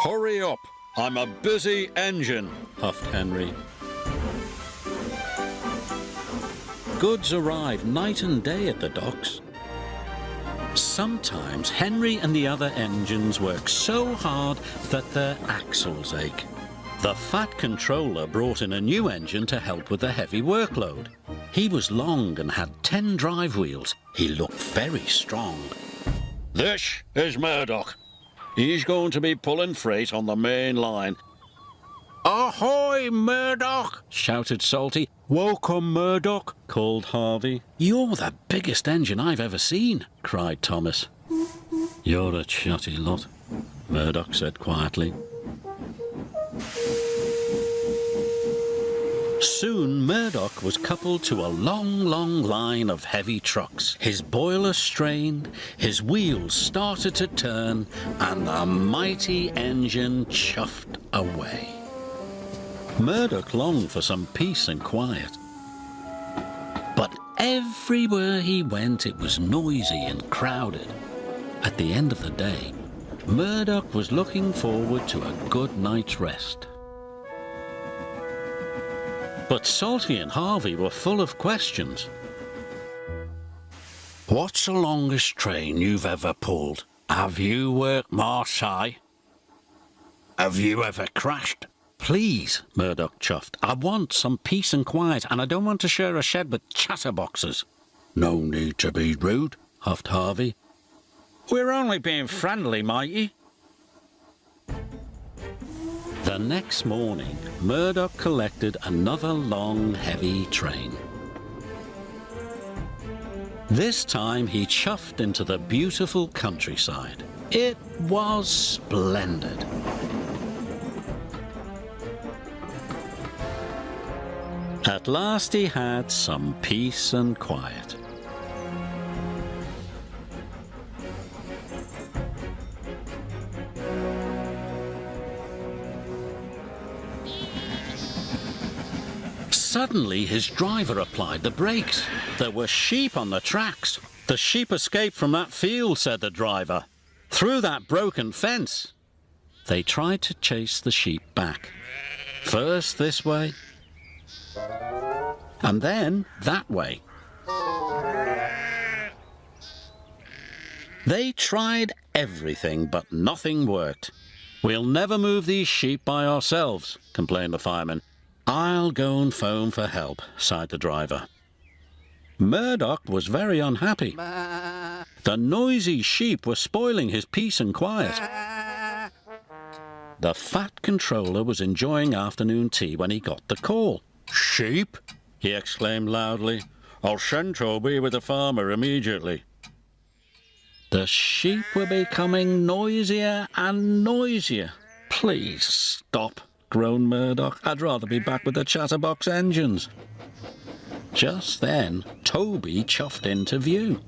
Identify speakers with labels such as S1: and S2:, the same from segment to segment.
S1: Hurry up! I'm a busy engine, huffed Henry. Goods arrive night and day at the docks. Sometimes Henry and the other engines work so hard that their axles ache. The fat controller brought in a new engine to help with the heavy workload. He was long and had 10 drive wheels. He looked very strong. This is Murdoch. He's going to be pulling freight on the main line. Ahoy, Murdoch! Shouted Salty. Welcome, Murdoch, called Harvey. You're the biggest engine I've ever seen, cried Thomas. You're a chatty lot, Murdoch said quietly. Soon Murdoch was coupled to a long line of heavy trucks. His boiler strained, his wheels started to turn, and the mighty engine chuffed away. Murdoch longed for some peace and quiet. But everywhere he went it was noisy and crowded. At the end of the day, Murdoch was looking forward to a good night's rest. But Salty and Harvey were full of questions. What's the longest train you've ever pulled? Have you worked Marseille? Have you ever crashed? Please, Murdoch chuffed. I want some peace and quiet, and I don't want to share a shed with chatterboxes. No need to be rude, huffed Harvey. We're only being friendly, matey. The next morning, Murdoch collected another long, heavy train. This time he chuffed into the beautiful countryside. It was splendid. At last he had some peace and quiet. Suddenly his driver applied the brakes. There were sheep on the tracks. The sheep escaped from that field, said the driver. Through that broken fence. They tried to chase the sheep back. First this way, and then that way. They tried everything, but nothing worked. We'll never move these sheep by ourselves, complained the fireman. I'll go and phone for help, sighed the driver. Murdoch was very unhappy. The noisy sheep were spoiling his peace and quiet. The fat controller was enjoying afternoon tea when he got the call. Sheep? He exclaimed loudly. I'll send Toby with the farmer immediately. The sheep were becoming noisier and noisier. Please stop, groaned Murdoch. I'd rather be back with the chatterbox engines. Just then, Toby chuffed into view.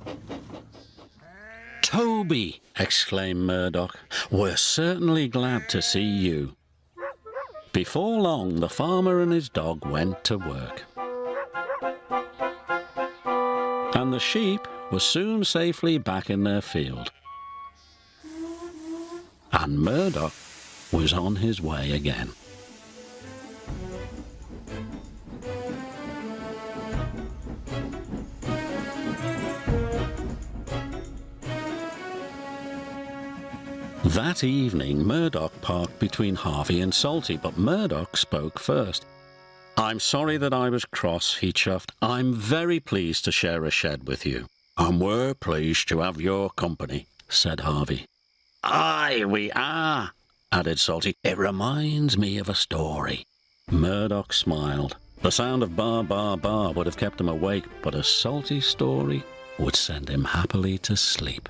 S1: Toby, exclaimed Murdoch, we're certainly glad to see you. Before long, the farmer and his dog went to work. And the sheep were soon safely back in their field. And Murdoch was on his way again. That evening, Murdoch parked between Harvey and Salty, but Murdoch spoke first. I'm sorry that I was cross, he chuffed. I'm very pleased to share a shed with you. And we're pleased to have your company, said Harvey. Aye, we are, added Salty. It reminds me of a story. Murdoch smiled. The sound of bar, bar, bar would have kept him awake, but a Salty story would send him happily to sleep.